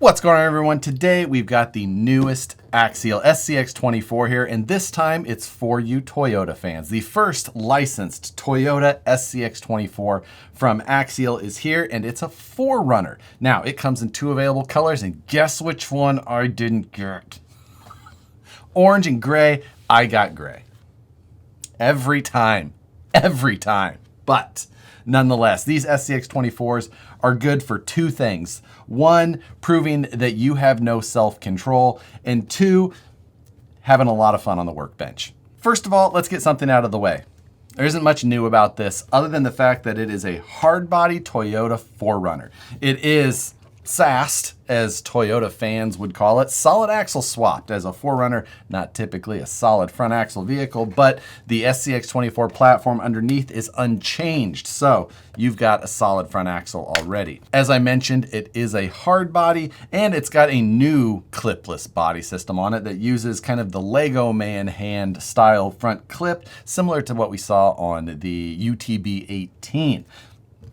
What's going on, everyone? Today we've got the newest Axial SCX24 here, and this time it's for you Toyota fans. The first licensed Toyota SCX24 from Axial is here, and it's a 4Runner. Now, it comes in two available colors, and guess which one I didn't get? Orange and gray. I got gray. Every time. But nonetheless, these SCX24s are good for two things. One, proving that you have no self-control, and two, having a lot of fun on the workbench. First of all, let's get something out of the way. There isn't much new about this other than the fact that it is a hardbody Toyota 4Runner. It is SAST, as Toyota fans would call it, solid axle swapped. As a 4Runner, not typically a solid front axle vehicle, but the SCX24 platform underneath is unchanged, so you've got a solid front axle already. As I mentioned, it is a hard body, and it's got a new clipless body system on it that uses kind of the Lego man hand style front clip, similar to what we saw on the UTB 18.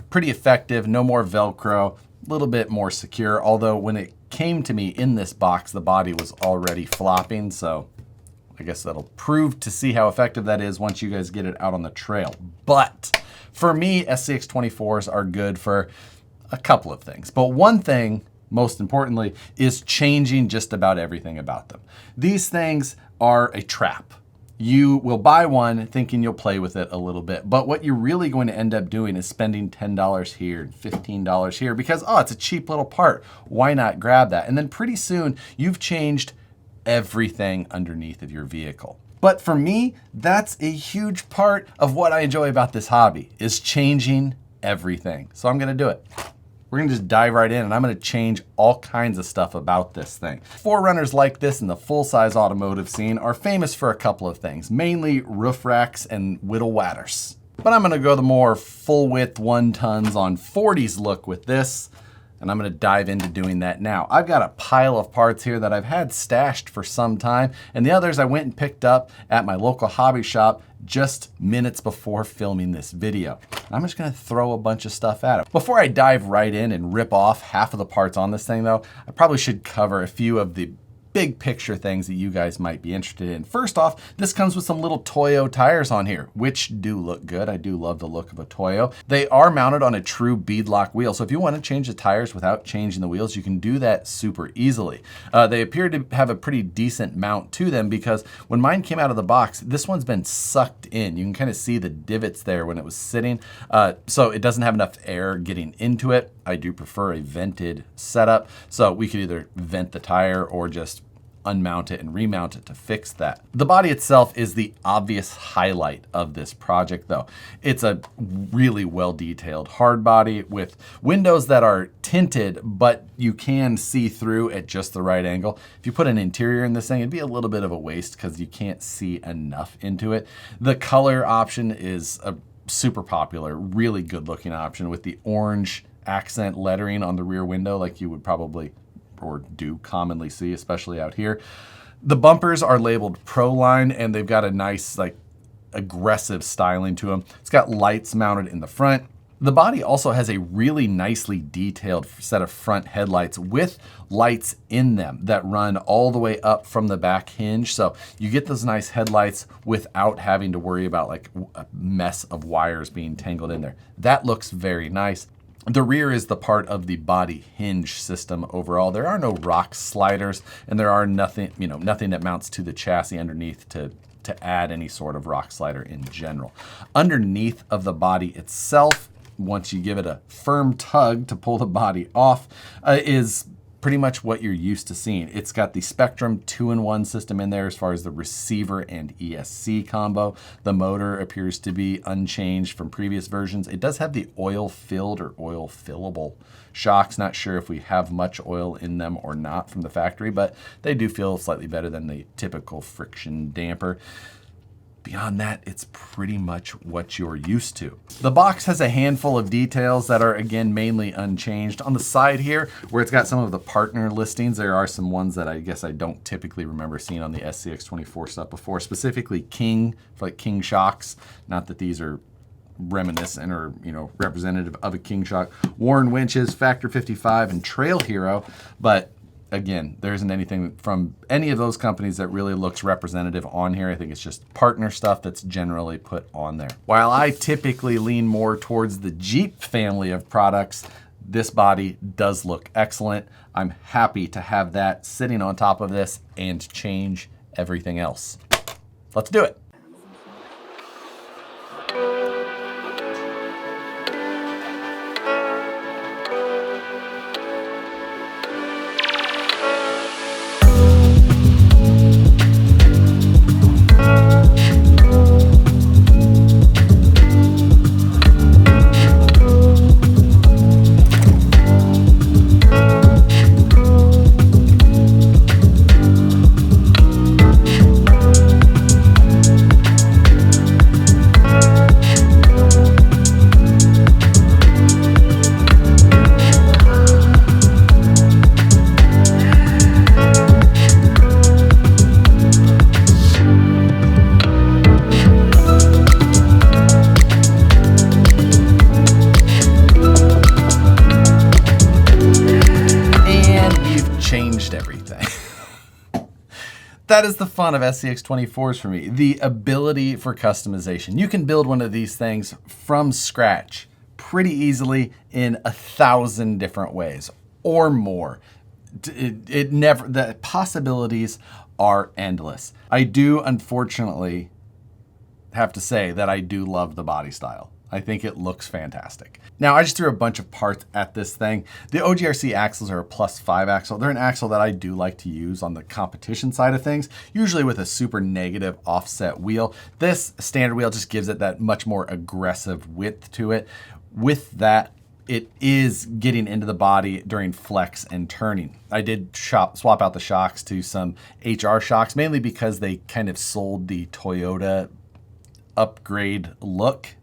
Pretty effective, no more Velcro. Little bit more secure, although when it came to me in this box, the body was already flopping, so I guess that'll prove to see how effective that is once you guys get it out on the trail. But for me, SCX24s are good for a couple of things. But one thing, most importantly, is changing just about everything about them. These things are a trap. You will buy one thinking you'll play with it a little bit, but what you're really going to end up doing is spending $10 here and $15 here because, oh, it's a cheap little part. Why not grab that? And then pretty soon you've changed everything underneath of your vehicle. But for me, that's a huge part of what I enjoy about this hobby, is changing everything. So I'm gonna do it. We're gonna just dive right in, and I'm gonna change all kinds of stuff about this thing. 4Runners like this in the full-size automotive scene are famous for a couple of things, mainly roof racks and whittle watters. But I'm gonna go the more full-width 1 tons on 40s look with this, and I'm gonna dive into doing that now. I've got a pile of parts here that I've had stashed for some time, and the others I went and picked up at my local hobby shop just minutes before filming this video. I'm just gonna throw a bunch of stuff at it. Before I dive right in and rip off half of the parts on this thing though, I probably should cover a few of the big picture things that you guys might be interested in. First off, this comes with some little Toyo tires on here, which do look good. I do love the look of a Toyo. They are mounted on a true beadlock wheel, so if you want to change the tires without changing the wheels, you can do that super easily. They appear to have a pretty decent mount to them because when mine came out of the box, this one's been sucked in. You can kind of see the divots there when it was sitting, so it doesn't have enough air getting into it. I do prefer a vented setup, so we could either vent the tire or just unmount it and remount it to fix that. The body itself is the obvious highlight of this project though. It's a really well detailed hard body with windows that are tinted, but you can see through at just the right angle. If you put an interior in this thing, it'd be a little bit of a waste because you can't see enough into it. The color option is a super popular, really good looking option with the orange accent lettering on the rear window like you would probably or do commonly see, especially out here. The bumpers are labeled Pro Line, and they've got a nice, like, aggressive styling to them. It's got lights mounted in the front. The body also has a really nicely detailed set of front headlights with lights in them that run all the way up from the back hinge. So you get those nice headlights without having to worry about like a mess of wires being tangled in there. That looks very nice. The rear is the part of the body hinge system overall. There are no rock sliders, and there are nothing that mounts to the chassis underneath to add any sort of rock slider in general. Underneath of the body itself, once you give it a firm tug to pull the body off, is pretty much what you're used to seeing. It's got the Spectrum 2-in-1 system in there as far as the receiver and ESC combo. The motor appears to be unchanged from previous versions. It does have the oil-filled or oil-fillable shocks. Not sure if we have much oil in them or not from the factory, but they do feel slightly better than the typical friction damper. Beyond that, it's pretty much what you're used to. The box has a handful of details that are, again, mainly unchanged. On the side here, where it's got some of the partner listings, there are some ones that I guess I don't typically remember seeing on the SCX24 stuff before, specifically King, for like King shocks. Not that these are reminiscent or representative of a King shock. Warren winches, Factor 55, and Trail Hero, but Again, there isn't anything from any of those companies that really looks representative on here. I think it's just partner stuff that's generally put on there. While I typically lean more towards the Jeep family of products, this body does look excellent. I'm happy to have that sitting on top of this and change everything else. Let's do it. Everything. That is the fun of SCX24s for me. The ability for customization. You can build one of these things from scratch pretty easily in 1,000 different ways or more. The possibilities are endless. I do unfortunately have to say that I do love the body style. I think it looks fantastic. Now, I just threw a bunch of parts at this thing. The OGRC axles are a +5 axle. They're an axle that I do like to use on the competition side of things, usually with a super negative offset wheel. This standard wheel just gives it that much more aggressive width to it. With that, it is getting into the body during flex and turning. I did swap out the shocks to some HR shocks, mainly because they kind of sold the Toyota upgrade look.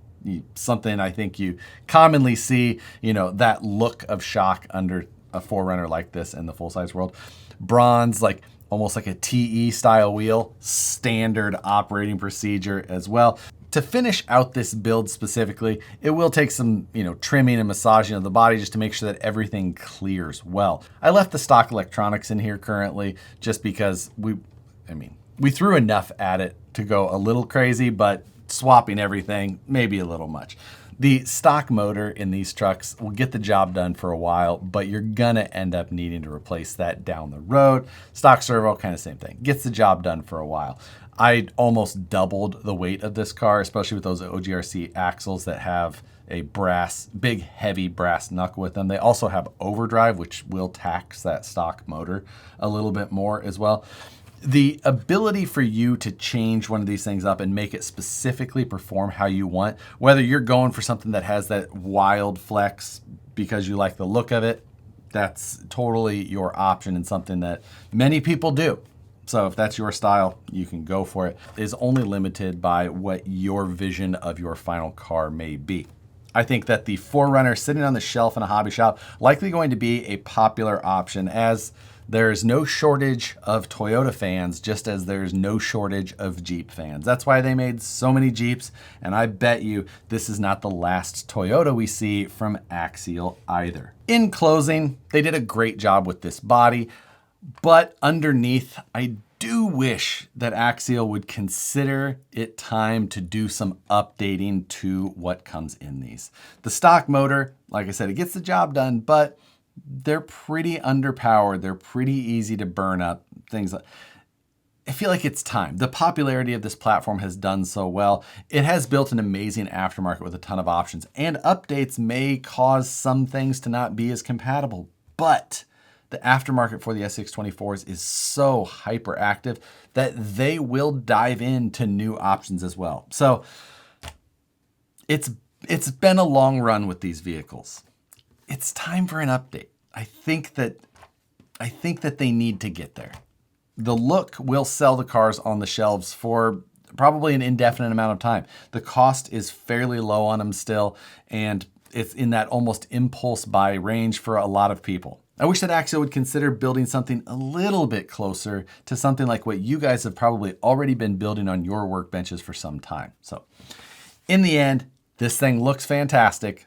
Something I think you commonly see, that look of shock under a 4Runner like this in the full-size world. Bronze, like almost like a TE style wheel, standard operating procedure as well. To finish out this build specifically, it will take some, trimming and massaging of the body just to make sure that everything clears well. I left the stock electronics in here currently just because we threw enough at it to go a little crazy, but swapping everything, maybe a little much. The stock motor in these trucks will get the job done for a while, but you're gonna end up needing to replace that down the road. Stock servo, kind of same thing. Gets the job done for a while. I almost doubled the weight of this car, especially with those OGRC axles that have a big, heavy brass knuckle with them. They also have overdrive, which will tax that stock motor a little bit more as well. The ability for you to change one of these things up and make it specifically perform how you want, whether you're going for something that has that wild flex because you like the look of it, that's totally your option and something that many people do. So if that's your style, you can go for it. It is only limited by what your vision of your final car may be. I think that the 4Runner sitting on the shelf in a hobby shop likely going to be a popular option, as there's no shortage of Toyota fans, just as there's no shortage of Jeep fans. That's why they made so many Jeeps, and I bet you this is not the last Toyota we see from Axial either. In closing, they did a great job with this body, but underneath, I do wish that Axial would consider it time to do some updating to what comes in these. The stock motor, like I said, it gets the job done, but they're pretty underpowered. They're pretty easy to burn up. Things like, I feel like it's time. The popularity of this platform has done so well. It has built an amazing aftermarket with a ton of options, and updates may cause some things to not be as compatible, but the aftermarket for the SCX24s is so hyperactive that they will dive into new options as well. So it's been a long run with these vehicles. It's time for an update. I think that they need to get there. The look will sell the cars on the shelves for probably an indefinite amount of time. The cost is fairly low on them still, and it's in that almost impulse buy range for a lot of people. I wish that Axial would consider building something a little bit closer to something like what you guys have probably already been building on your workbenches for some time. So in the end, this thing looks fantastic.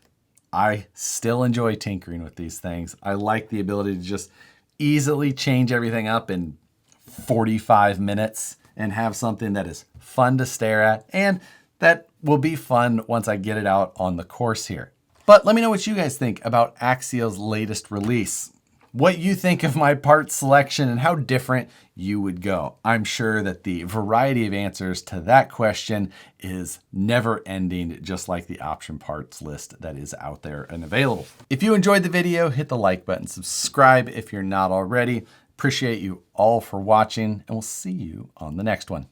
I still enjoy tinkering with these things. I like the ability to just easily change everything up in 45 minutes and have something that is fun to stare at and that will be fun once I get it out on the course here. But let me know what you guys think about Axial's latest release. What you think of my part selection and how different you would go. I'm sure that the variety of answers to that question is never ending, just like the option parts list that is out there and available. If you enjoyed the video, hit the like button, subscribe if you're not already. Appreciate you all for watching, and we'll see you on the next one.